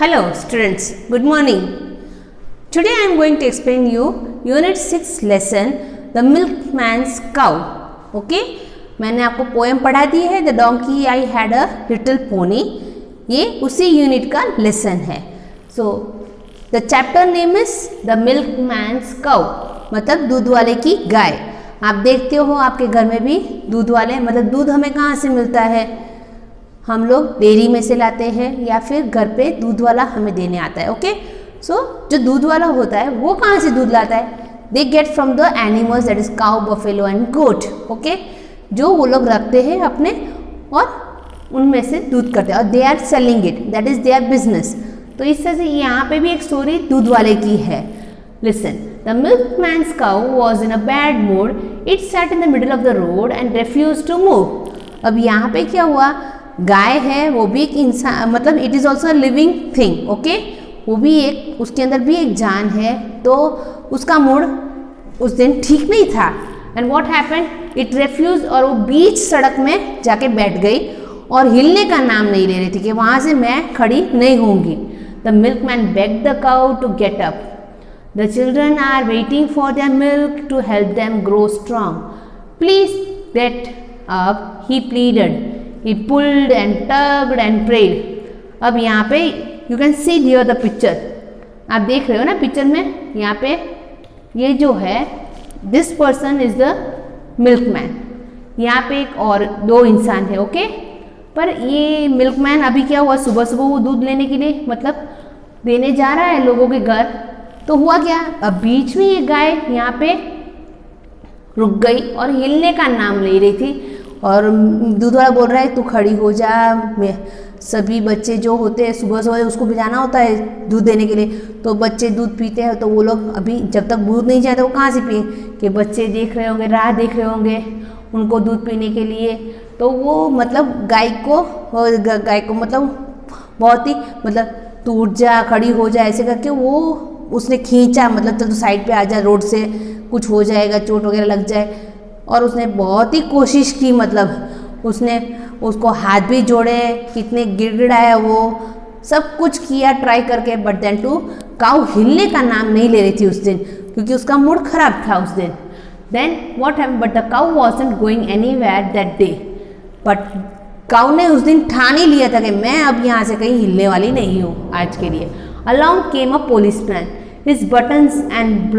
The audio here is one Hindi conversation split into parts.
Hello students, good morning. Today I am going to explain you Unit 6 lesson The Milkman's Cow. Okay? मैंने आपको पोएम पढ़ा दी है The Donkey I Had a Little Pony. ये उसी यूनिट का लेसन है. So the chapter name is The Milkman's Cow. मतलब दूध वाले की गाय. आप देखते हो आपके घर में भी दूध वाले, मतलब दूध हमें कहाँ से मिलता है? हम लोग डेयरी में से लाते हैं या फिर घर पे दूध वाला हमें देने आता है. ओके, सो जो दूध वाला होता है वो कहाँ से दूध लाता है? They get from the animals that is cow, buffalo and goat. Okay, जो वो लोग रखते हैं अपने और उनमें से दूध करते हैं और they are selling it, that is their business. तो इस तरह से यहाँ पे भी एक स्टोरी दूध वाले की है. Listen, the milkman's cow was in a bad mood. It sat in the middle of the road and refuse to move. अब यहाँ पे क्या हुआ? गाय है, वो भी एक इंसान, मतलब it is also living thing. Okay, वो भी एक, उसके अंदर भी एक जान है. तो उसका मूड उस दिन ठीक नहीं था. And what happened? It refuse, और वो बीच सड़क में जाके बैठ गई और हिलने का नाम नहीं ले रही थी कि वहाँ से मैं खड़ी नहीं होंगी. The milkman begged the cow to get up. The children are waiting for their milk to help them grow strong. Please get up, he pleaded. He pulled and tugged and prayed. अब यहाँ पे you can see here the picture. आप देख रहे हो ना पिक्चर में, यहाँ पे ये जो है this person is the milkman. यहाँ पे एक और दो इंसान है. ओके, पर ये मिल्कमैन अभी क्या हुआ, सुबह सुबह वो दूध लेने के लिए मतलब देने जा रहा है लोगों के घर. तो हुआ क्या, अब बीच में ये गाय यहाँ पे रुक गई और हिलने का नाम ले रही थी. और दूध वाला बोल रहा है तू खड़ी हो जा, सभी बच्चे जो होते हैं सुबह सुबह उसको भिजाना होता है दूध देने के लिए. तो बच्चे दूध पीते हैं, तो वो लोग अभी जब तक दूध नहीं जाए तो वो कहाँ से पिए? कि बच्चे देख रहे होंगे, राह देख रहे होंगे उनको दूध पीने के लिए. तो वो मतलब गाय को मतलब बहुत ही मतलब तू उठ जा, खड़ी हो जा, ऐसे करके वो उसने खींचा, मतलब तो साइड पे आ जा, रोड से कुछ हो जाएगा, चोट वगैरह लग जाए. और उसने बहुत ही कोशिश की, मतलब उसने उसको हाथ भी जोड़े, कितने गिड़गिड़ाया, वो सब कुछ किया ट्राई करके. बट देन टू काउ हिलने का नाम नहीं ले रही थी उस दिन, क्योंकि उसका मूड खराब था उस दिन. Then what happened? But the cow wasn't going anywhere that day. But cow ने उस दिन ठान ही लिया था कि मैं अब यहाँ से कहीं हिलने वाली नहीं हूँ आज के लिए. Along came a policeman, his buttons and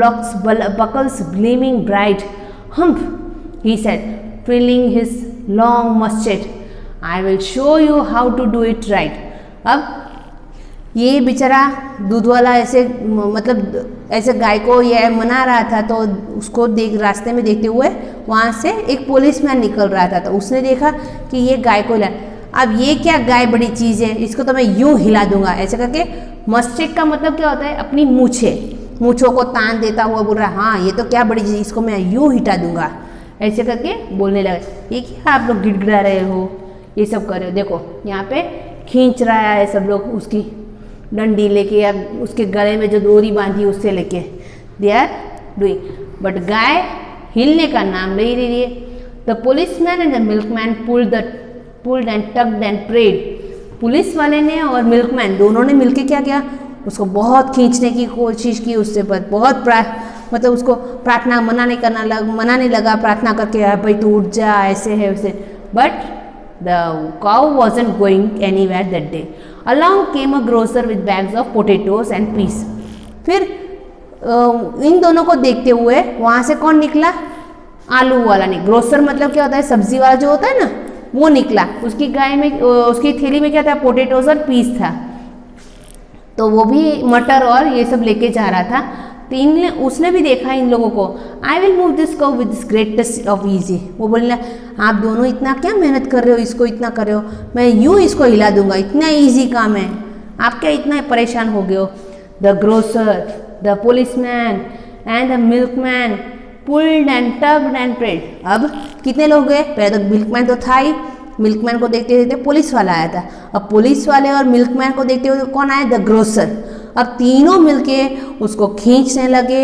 buckles gleaming bright. Humph, he said, twirling his long mustache. I will show you how to do it right. अब ये बेचारा दूध वाला ऐसे मतलब ऐसे गाय को ये मना रहा था, तो उसको रास्ते में देखते हुए वहाँ से एक पुलिसमैन निकल रहा था. तो उसने देखा कि ये गाय को हिला, अब ये क्या गाय बड़ी चीज़ है, इसको तो मैं यूँ हिला दूंगा. ऐसे करके मस्टेक का मतलब क्या होता है? अपनी मूँछों को तान देता हुआ बोल रहा है, हाँ ये तो क्या बड़ी चीज़, इसको मैं यूँ हिटा दूंगा. ऐसे करके बोलने लगा. ये क्या आप लोग गिड़गिड़ा रहे हो, ये सब कर रहे हो? देखो यहाँ पे खींच रहा है सब लोग उसकी डंडी लेके या उसके गले में जो डोरी बांधी उससे लेके दे आर डूइंग. बट गाय हिलने का नाम नहीं ले रही है. The policeman and the milkman pulled and tugged and prayed. Police वाले ने और मिल्कमैन दोनों ने मिलके क्या किया, उसको बहुत खींचने की कोशिश की, उससे बहुत मतलब उसको प्रार्थना मनाने लगा प्रार्थना करके, भाई तू उठ जा, ऐसे है वैसे. But the cow wasn't going anywhere that day. Along came a grocer with bags of potatoes and peas. फिर इन दोनों को देखते हुए वहाँ से कौन निकला? आलू वाला नहीं, ग्रोसर मतलब क्या होता है? सब्जी वाला जो होता है ना, वो निकला. उसकी गाय में, उसकी थैली में क्या था? पोटैटोज और पीस था. तो वो भी मटर और ये सब लेके जा रहा था. तो उसने भी देखा इन लोगों को. I will move this cow with this greatest of easy. वो बोलना, आप दोनों इतना क्या मेहनत कर रहे हो, इसको इतना कर रहे हो, मैं यूँ इसको हिला दूंगा, इतना ईजी काम है, आप क्या इतना परेशान हो गए हो? The grocer, the policeman and the milkman pulled and tugged and prayed. अब कितने लोग गए? पहले तो मिल्कमैन तो था ही, मिल्कमैन को देखते देखते पुलिस वाला आया था. अब पुलिस वाले और मिल्कमैन को देखते हुए कौन आया? The grocer. अब तीनों मिलके उसको खींचने लगे,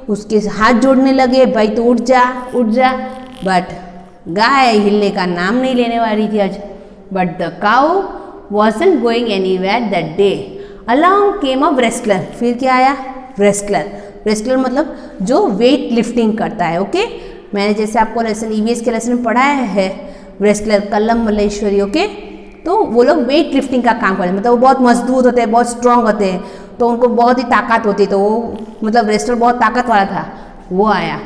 उसके हाथ जोड़ने लगे, भाई तू उठ जा उठ जा. बट गाय हिलने का नाम नहीं लेने वाली थी आज. But the cow wasn't going anywhere that day. Along came a wrestler, फिर क्या आया? रेस्लर। रेस्लर मतलब जो वेट लिफ्टिंग करता है। ओके, मैंने जैसे आपको लेसन ईवीएस के लेसन में पढ़ाया है, रेस्लर कल्लम मल्लेश्वरी। ओके, तो वो लोग वेट लिफ्टिंग का काम करते हैं, मतलब वो बहुत मजबूत होते हैं, बहुत स्ट्रांग होते हैं, तो उनको बहुत ही ताकत होती है, तो वो मतलब रेस्लर बहुत ताकत वाला था, वो आया।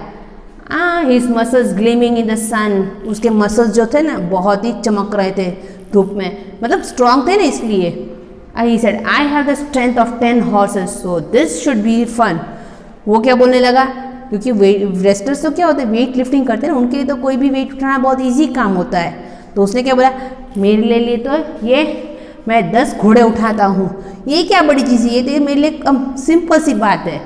His muscles gleaming in the sun, उसके मसल्स जो थे ना बहुत ही चमक रहे थे धूप में, मतलब स्ट्रांग थे ना इसलिए। He said I have the strength of 10 horses so this should be fun. वो क्या बोलने लगा, क्योंकि रेस्लर्स तो क्या होते हैं, वेट लिफ्टिंग करते हैं ना, उनके लिए तो कोई भी वेट उठाना बहुत ईजी काम होता है। तो उसने क्या बोला, मेरे लिए तो ये मैं 10 घोड़े उठाता हूँ, ये क्या बड़ी चीज़ है, ये तो मेरे लिए सिंपल सी बात है।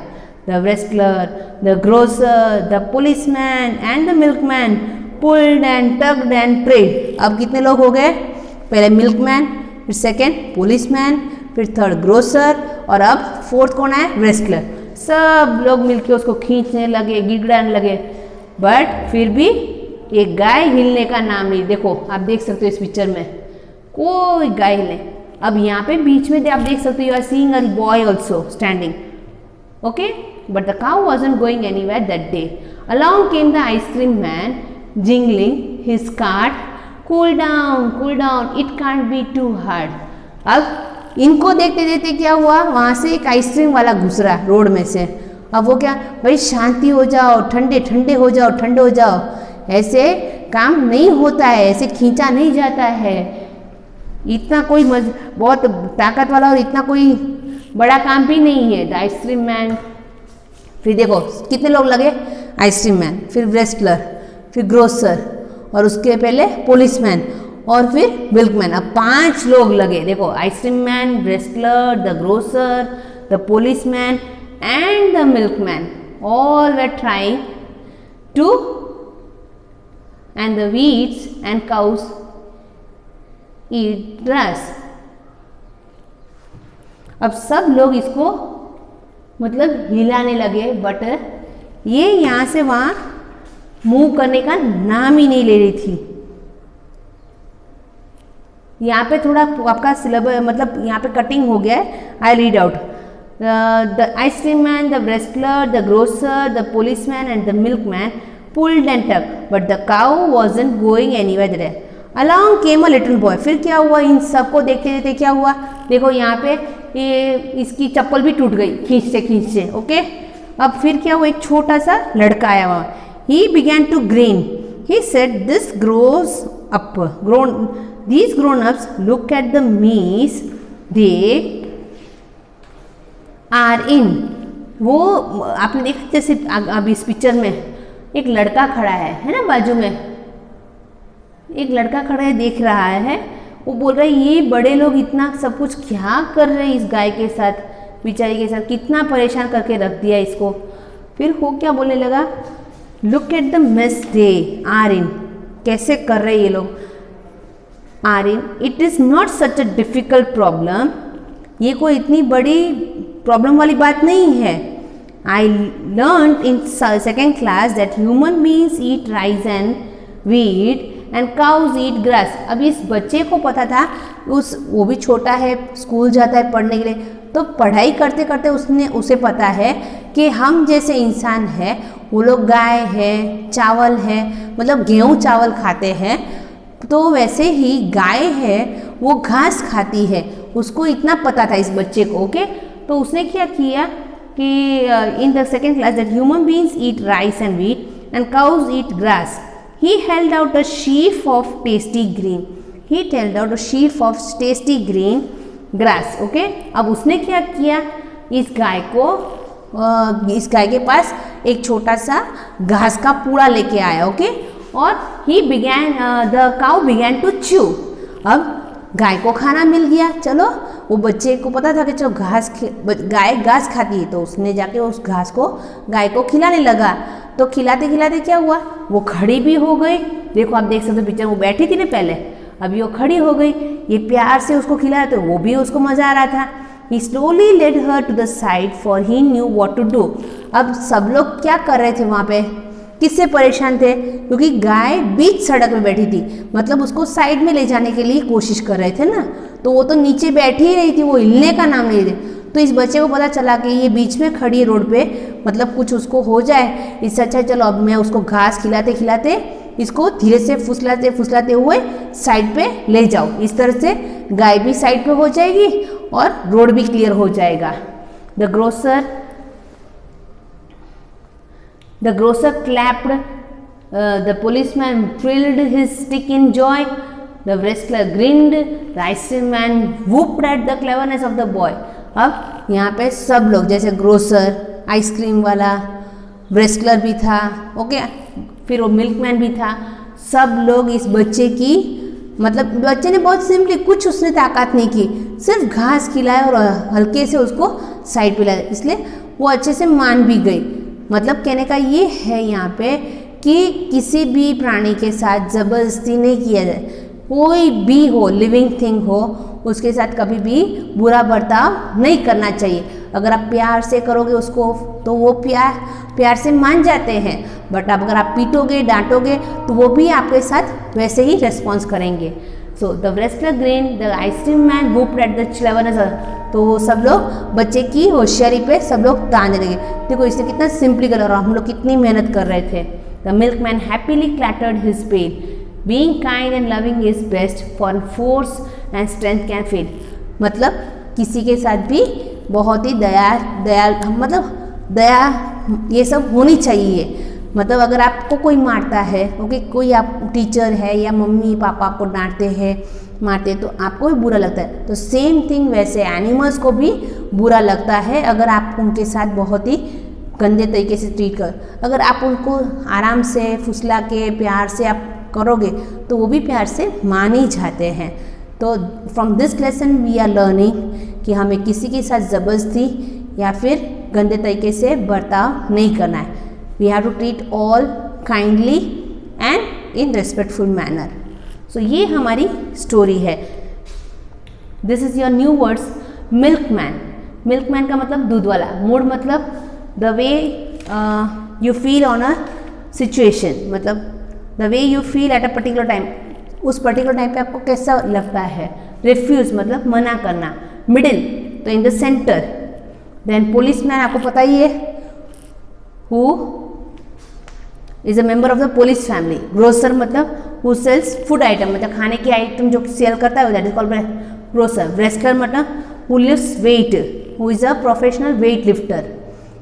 The wrestler, the grocer, the policeman and the milkman pulled and tugged and prayed. अब कितने लोग हो गए? पहले मिल्कमैन, फिर सेकेंड पुलिसमैन, फिर थर्ड ग्रोसर, और अब फोर्थ कौन है? रेस्लर। सब लोग मिलके उसको खींचने लगे, गिड़गिड़ाने लगे, बट फिर भी एक गाय हिलने का नाम नहीं। देखो आप देख सकते हो इस पिक्चर में कोई गाय हिले। अब यहाँ पे बीच में आप देख सकते हो, you are seeing a boy also standing. Okay, but the cow wasn't going anywhere that day. Along came the ice cream man, jingling his cart. Cool down, it can't be too hard. अब इनको देखते देखते क्या हुआ, वहाँ से एक आइसक्रीम वाला घुसरा रोड में से। अब वो क्या, भाई शांति हो जाओ, ठंडे ठंडे हो जाओ, ठंडे हो जाओ, ऐसे काम नहीं होता है, ऐसे खींचा नहीं जाता है, इतना कोई बहुत ताकत वाला और इतना कोई बड़ा काम भी नहीं है। द आइसक्रीम मैन, फिर देखो कितने लोग लगे, आइसक्रीम मैन, फिर रेस्लर, फिर ग्रोसर, और उसके पहले पुलिसमैन, और फिर मिल्कमैन। अब 5 लोग लगे। देखो ice cream man, wrestler, the grocer, the policeman and the milkman, all were trying to, and the wheats and cows eat grass. अब सब लोग इसको मतलब हिलाने लगे, बट ये यहाँ से वहाँ मूव करने का नाम ही नहीं ले रही थी। यहाँ पे थोड़ा आपका सिलेबस मतलब यहाँ पे कटिंग हो गया है। I read out, the ice cream man, the wrestler, the grocer, the policeman and the milkman pulled and tug, but the cow wasn't going anywhere there. Along came a little boy. फिर क्या हुआ, इन सबको देखते देखते क्या हुआ, देखो यहाँ पे ये इसकी चप्पल भी टूट गई खींचते खींचते। ओके, अब फिर क्या हुआ, एक छोटा सा लड़का आया वहाँ। He began to grin, he said this grows up grown, these grown-ups look at the mess they are in. वो आपने देखा जैसे अब इस पिक्चर में एक लड़का खड़ा है ना, बाजू में एक लड़का खड़ा है, देख रहा है, वो बोल रहा है ये बड़े लोग इतना सब कुछ क्या कर रहे हैं इस गाय के साथ, बेचारी के साथ, कितना परेशान करके रख दिया इसको। फिर वो क्या बोलने लगा, look at the mess they are in, कैसे कर रहे ये लोग are in, it is not such a difficult problem, ये कोई इतनी बड़ी प्रॉब्लम वाली बात नहीं है। I learn in second class that human beings eat rice and wheat and cows eat grass. अब इस बच्चे को पता था, वो भी छोटा है, स्कूल जाता है पढ़ने के लिए, तो पढ़ाई करते करते उसे पता है कि हम जैसे इंसान हैं, वो लोग गाय है, चावल है, मतलब गेहूँ चावल खाते हैं, तो वैसे ही गाय है वो घास खाती है, उसको इतना पता था इस बच्चे को। ओके, तो उसने क्या किया कि in the second class that human beings eat rice and wheat and cows eat grass, he held out a sheaf of tasty green, he held out a sheaf of tasty green grass. Okay, अब उसने क्या किया, इस गाय के पास एक छोटा सा घास का पूड़ा लेके आया। ओके, और he began the cow began to chew. अब गाय को खाना मिल गया। चलो, वो बच्चे को पता था कि चलो गाय घास खाती है, तो उसने जाके उस घास को गाय को खिलाने लगा। तो खिलाते खिलाते क्या हुआ, वो खड़ी भी हो गई। देखो आप देख सकते हो पिक्चर, वो बैठी थी ना पहले, अभी वो खड़ी हो गई। ये प्यार से उसको खिलाया तो वो भी उसको मजा आ रहा था। He slowly led her to the side for he knew what to do. अब सब लोग क्या कर रहे थे वहाँ पे, किससे परेशान थे, क्योंकि गाय बीच सड़क में बैठी थी, मतलब उसको साइड में ले जाने के लिए कोशिश कर रहे थे ना। तो वो तो नीचे बैठी ही रही थी, वो हिलने का नाम नहीं दे। तो इस बच्चे को पता चला कि ये बीच में खड़ी है रोड पे, मतलब कुछ उसको हो जाए, इससे अच्छा चलो अब मैं उसको घास खिलाते खिलाते इसको धीरे से फुसलाते फुसलाते हुए साइड पे ले जाओ। इस तरह से गाय भी साइड पे हो जाएगी और रोड भी क्लियर हो जाएगा। The grocer clapped, the policeman thrilled his stick in joy, the wrestler grinned, the ice cream man whooped at the cleverness of the boy। अब यहाँ पे सब लोग, जैसे ग्रोसर, आइसक्रीम वाला, रेस्लर भी था, ओके, फिर वो मिल्कमैन भी था, सब लोग इस बच्चे की, मतलब बच्चे ने बहुत सिंपली, कुछ उसने ताकत नहीं की, सिर्फ घास खिलाया और हल्के से उसको साइड पे लाया, इसलिए वो अच्छे से मान भी गई। मतलब कहने का ये है यहाँ पे कि किसी भी प्राणी के साथ ज़बरदस्ती नहीं किया जाए। कोई भी हो, लिविंग थिंग हो, उसके साथ कभी भी बुरा बर्ताव नहीं करना चाहिए। अगर आप प्यार से करोगे उसको तो वो प्यार से मान जाते हैं, बट अगर आप पीटोगे डांटोगे तो वो भी आपके साथ वैसे ही रेस्पॉन्स करेंगे। So the wrestler grinned, the ice cream man whooped at the cleverness। तो सब लोग बच्चे की होशियारी पे सब लोग ताने लगे। देखो इसने कितना सिंपली कर रहा, हम लोग कितनी मेहनत कर रहे थे। The milkman happily clattered his pail, being kind and loving is best, for force and strength can fail। मतलब किसी के साथ भी बहुत ही दया मतलब दया ये सब होनी चाहिए। मतलब अगर आपको कोई मारता है, ओके, कोई आप टीचर है या मम्मी पापा आपको डांटते हैं मारते हैं तो आपको भी बुरा लगता है। तो सेम थिंग वैसे एनिमल्स को भी बुरा लगता है अगर आप उनके साथ बहुत ही गंदे तरीके से ट्रीट कर। अगर आप उनको आराम से फुसला के प्यार से आप करोगे तो वो भी प्यार से मान ही जाते हैं। तो from this lesson we are learning कि हमें किसी के साथ ज़बरदस्ती या फिर गंदे तरीके से बर्ताव नहीं करना है। We have to treat all kindly and in respectful manner. So ये हमारी स्टोरी है। This is your new words milkman. Milkman का मतलब दूध वाला, मूड मतलब the way you feel on a situation, मतलब the way you feel at a particular time, उस पर्टिकुलर टाइम पे आपको कैसा लगता है। रिफ्यूज मतलब मना करना। मिडिल तो in the centre. Then policeman आपको पता ही है, who is a member of the police family. Grocer मतलब हु सेल्स फूड आइटम, मतलब खाने की आइटम जो सेल करता है that is called grocer. Wrestler मतलब who lifts weight, who is a professional weight lifter.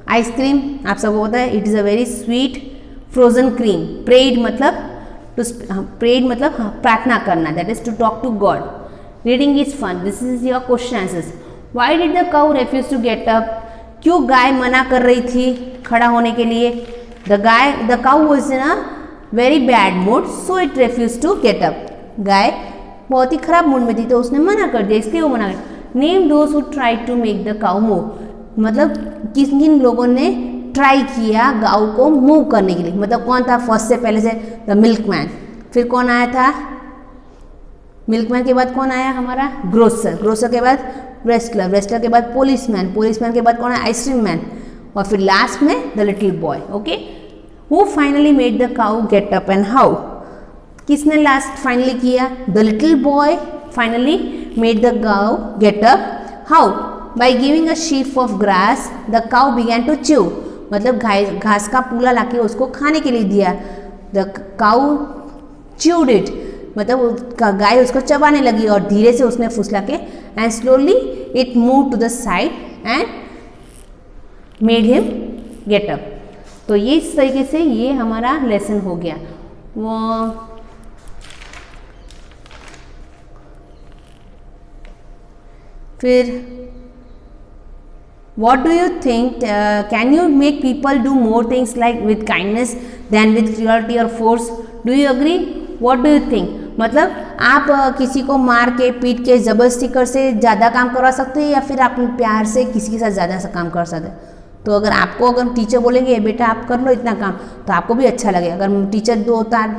Ice cream आप सबको पता है, it is a very sweet frozen cream. Prayed मतलब प्रार्थना करना, that is to talk to God. Reading is fun, this is your question answers. Why did the cow refuse to get up, क्यों गाय मना कर रही थी खड़ा होने के लिए। The cow was in a very bad mood so it refuse to get up. गाय बहुत ही खराब मूड में थी तो उसने मना कर दिया, इसलिए वो मना कर। Name those who try to make the cow move, मतलब किन किन लोगों ने ट्राई किया गाँव को मूव करने के लिए। मतलब कौन था फर्स्ट से पहले से, द मिल्कमैन। फिर कौन आया था, मिल्कमैन के बाद कौन आया हमारा, ग्रोसर। ग्रोसर के बाद रेस्लर, रेस्लर के बाद पुलिसमैन, पुलिसमैन के बाद कौन है, आइसक्रीम मैन, और फिर लास्ट में the little boy. Okay, who finally made the cow get up and how, किसने लास्ट फाइनली किया, the little boy finally made the cow get up. How, by giving a sheaf of grass the cow began to chew, मतलब घास का पूला लाके उसको खाने के लिए दिया। द काउ च्यूड इट, मतलब गाय उसको चबाने लगी और धीरे से उसने फुसला के and slowly it move to the side and made him get up. तो ये इस तरीके से ये हमारा लेसन हो गया। वो फिर what do you think, can you make people do more things like with kindness than with cruelty or force, do you agree, what do you think। मतलब आप किसी को मार के पीट के ज़बरदस्ती कर से ज़्यादा काम करवा सकते हैं या फिर आप प्यार से किसी के साथ ज़्यादा सा काम कर सकते हैं। तो अगर आपको अगर टीचर बोलेंगे बेटा आप कर लो इतना काम तो आपको भी अच्छा लगेगा। अगर टीचर दो तार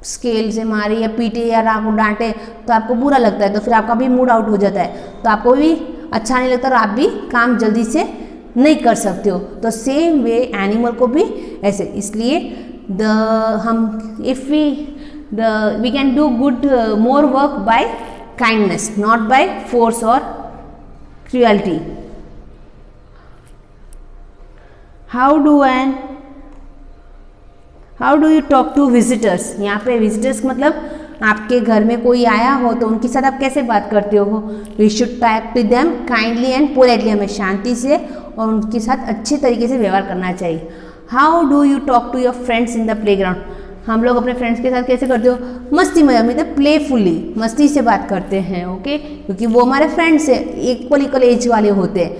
स्केल से मारे या पीटे या आपको डांटे तो आपको बुरा लगता है, तो फिर आपका भी मूड आउट हो जाता है, तो आपको भी अच्छा नहीं लगता और आप भी काम जल्दी से नहीं कर सकते हो। तो सेम वे एनिमल को भी ऐसे, इसलिए we can do good more work by kindness, not by force or cruelty. How do you talk to visitors? यहाँ पे visitors मतलब आपके घर में कोई आया हो तो उनके साथ आप कैसे बात करते हो? We should talk to them kindly and politely. हमें शांति से और उनके साथ अच्छे तरीके से व्यवहार करना चाहिए. How do you talk to your friends in the playground? हम लोग अपने फ्रेंड्स के साथ कैसे करते हो? मस्ती में, मतलब प्लेफुली, मस्ती से बात करते हैं. ओके, क्योंकि वो हमारे फ्रेंड्स है, इक्वल एज वाले होते हैं.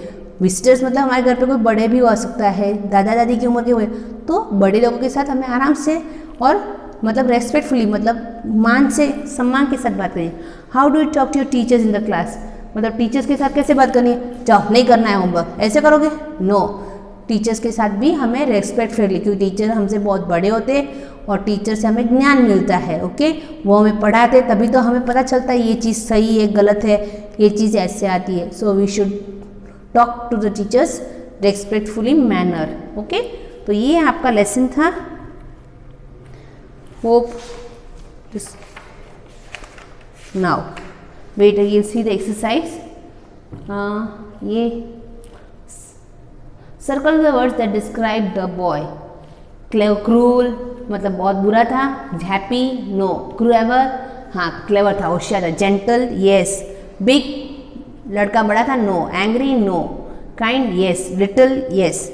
विजिटर्स मतलब हमारे घर पे कोई बड़े भी हो सकता है, दादा दादी की उम्र के हुए, तो बड़े लोगों के साथ हमें आराम से और मतलब रेस्पेक्टफुली, मतलब मान से, सम्मान के साथ बात करें. How do you talk to your teachers in the class? मतलब टीचर्स के साथ कैसे बात करनी है? जाओ, नहीं करना है होमवर्क, ऐसे करोगे? नो. टीचर्स के साथ भी हमें रेस्पेक्ट फ्रेंडली, क्योंकि टीचर हमसे बहुत बड़े होते हैं और टीचर से हमें ज्ञान मिलता है. ओके, वो हमें पढ़ाते तभी तो हमें पता चलता है ये चीज़ सही है, गलत है, ये चीज़ ऐसे आती है. So we should talk to the teachers respectfully manner. Okay, तो ये आपका लेसन था. Hope this now wait again see the exercise. ये circle the words that describe the boy. Cruel मतलब बहुत बुरा था. Happy, no. क्रूएवर, हाँ क्लेवर था, होशियार था. Gentle, yes. बिग, लड़का बड़ा था, no. Angry, no. Kind, yes. Little, yes.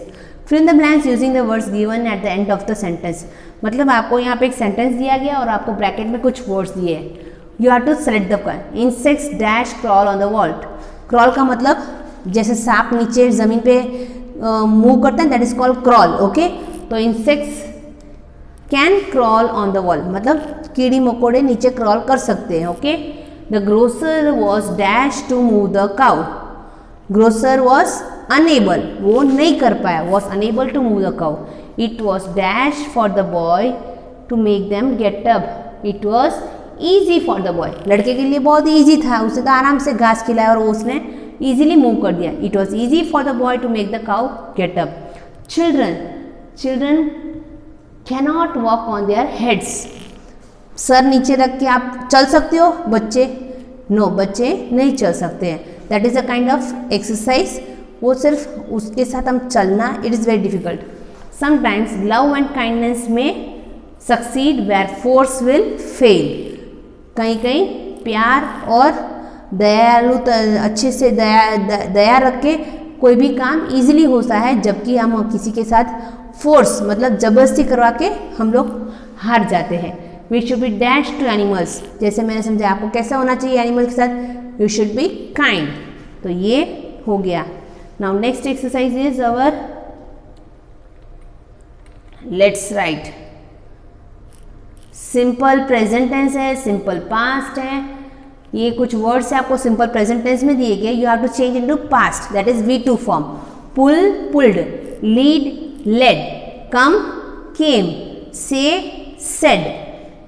Fill in the blanks using the words given at the end of the sentence. मतलब आपको यहाँ पे एक सेंटेंस दिया गया और आपको ब्रैकेट में कुछ वर्ड्स दिए हैं. You have to select the one. Insects dash crawl on the wall. Crawl का मतलब जैसे सांप नीचे जमीन पे मूव करते हैं, that is called crawl. Okay, तो insects can crawl on the wall मतलब कीड़ी मकोड़े नीचे क्रॉल कर सकते हैं. Okay, the grocer was dash to move the cow. Grocer was unable, वो नहीं कर पाया, was unable to move the cow. It was dash for the boy to make them get up. It was easy for the boy. लड़के के लिए बहुत ईजी था, उसे तो आराम से घास खिलाया और उसने ईजिली मूव कर दिया. It was easy for the boy to make the cow get up. Children cannot walk on their heads. सर नीचे रख के आप चल सकते हो? बच्चे, नो, बच्चे नहीं चल सकते हैं. That is a kind of exercise. वो सिर्फ उसके साथ हम चलना, it is very difficult. Sometimes love and kindness में succeed where force will fail. कहीं कहीं प्यार और दयालु, अच्छे से दया रख के कोई भी काम इजीली होता है, जबकि हम किसी के साथ फोर्स मतलब जबरदस्ती करवा के हम लोग हार जाते हैं. We should be dash to animals. जैसे मैंने समझा आपको कैसा होना चाहिए एनिमल के साथ. You should be kind. तो ये हो गया. Now next exercise is our let's write. Simple present tense है, सिंपल पास्ट है. ये कुछ वर्ड्स है आपको सिंपल प्रेजेंट टेंस में दिए गए. You have to change into past, that is V2 form. Pull, pulled. Lead, led. come, came. say, said.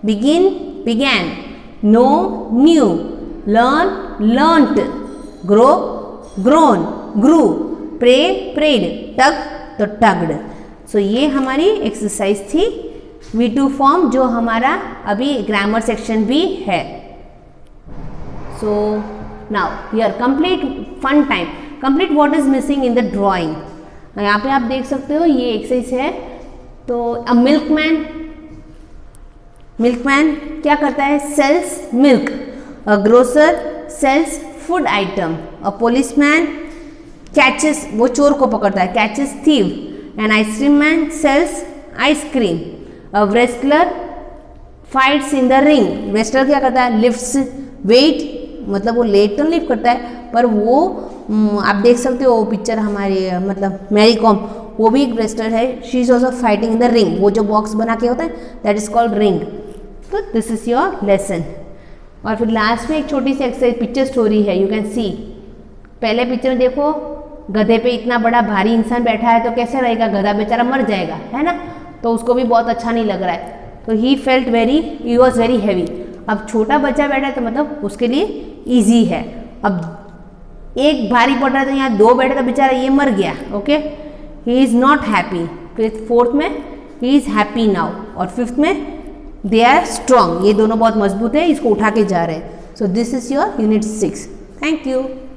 begin, began. know, knew. learn, learnt. grow, grown. grew. pray, prayed. tug, तो tugged. सो ये हमारी एक्सरसाइज थी V2 फॉर्म, जो हमारा अभी ग्रामर सेक्शन भी है. So now here complete fun time. Complete what is missing in the drawing. यहाँ पे आप देख सकते हो ये एक्सरसाइज है. तो अ मिल्कमैन क्या करता है? Sells milk. A grocer sells food item. A policeman catches, वो चोर को पकड़ता है, catches thief. An ice cream man sells ice cream. A wrestler fights in the ring. Wrestler क्या करता है? लिफ्ट्स वेट, मतलब वो लेट तो लिफ्ट करता है, पर वो आप देख सकते हो वो पिक्चर हमारे मतलब मैरी कॉम, वो भी एक रेसलर है. She is also fighting in the ring. वो जो बॉक्स बना के होता है दैट इज कॉल्ड रिंग. तो दिस इज योर लेसन. और फिर लास्ट में एक छोटी सी एक्सरसाइज पिक्चर स्टोरी है. You can see. पहले पिक्चर में देखो गधे पे इतना बड़ा भारी इंसान बैठा है तो कैसे रहेगा? गधा बेचारा मर जाएगा, है ना. तो उसको भी बहुत अच्छा नहीं लग रहा है. तो ही वॉज वेरी हैवी. अब छोटा बच्चा बैठा है तो मतलब उसके लिए ईजी है. अब एक भारी पड़ रहा है तो यहाँ दो बैठे तो बेचारा ये मर गया. Okay, he is not happy. फिर फोर्थ में ही इज़ हैप्पी नाउ. और फिफ्थ में दे आर स्ट्रॉन्ग. ये दोनों बहुत मजबूत है, इसको उठा के जा रहे हैं. So this is your unit 6. Thank you.